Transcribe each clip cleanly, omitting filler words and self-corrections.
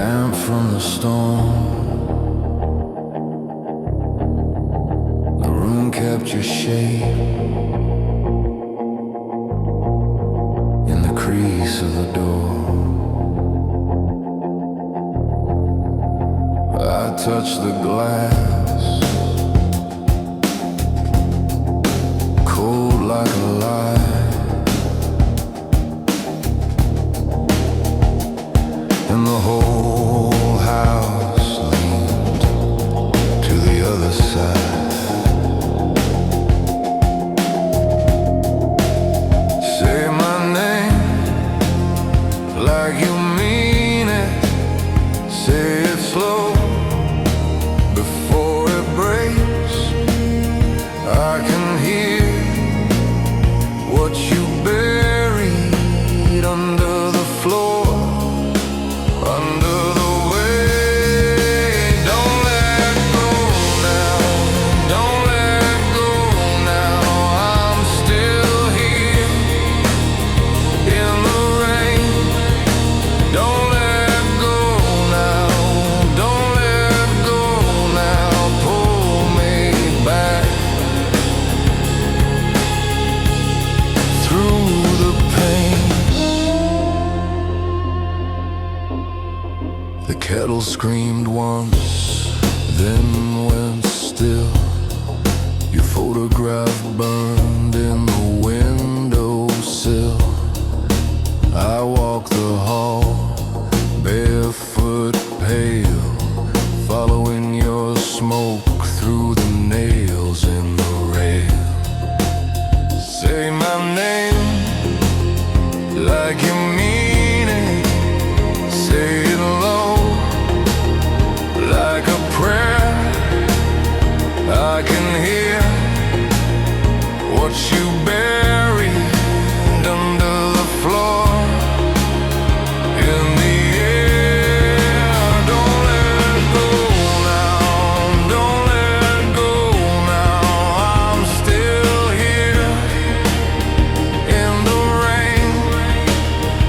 damp from the storm. The room kept your shape in the crease of the door. I touched the glass, cold like a lie, and the whole house leaned to the other side. Say my name like you mean it. Say it slow before it breaks. I can hear what you buried under the floor, under the weight. Don't let go now, don't let go now. I'm still here in the rain. Don't let go now, don't let go now. Pull me back through the pain. The kettle screamed once, then went still. Your photograph burned in the windowsill. I walk the hall, barefoot, pale, following your smoke through the nails in the rail. Say my name like you mean it. Say it low like a prayer. I can hear what you buried under the floor, in the air. Don't let go now, don't let go now. I'm still here in the rain.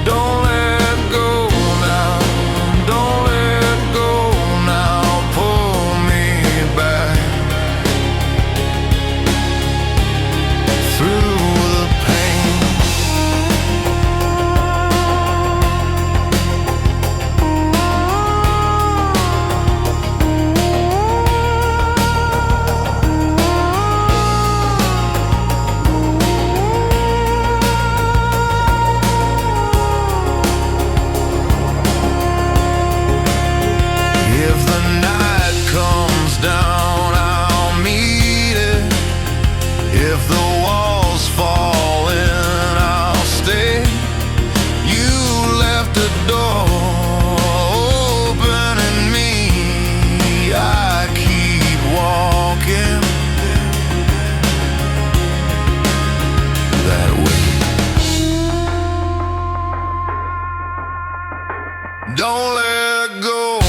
Don't let go now, don't let go now. Pull me back through the pain. If the night comes down, I'll meet it. If the walls fall in, I'll stay. You left the door open in me. I keep walking that way. Don't let go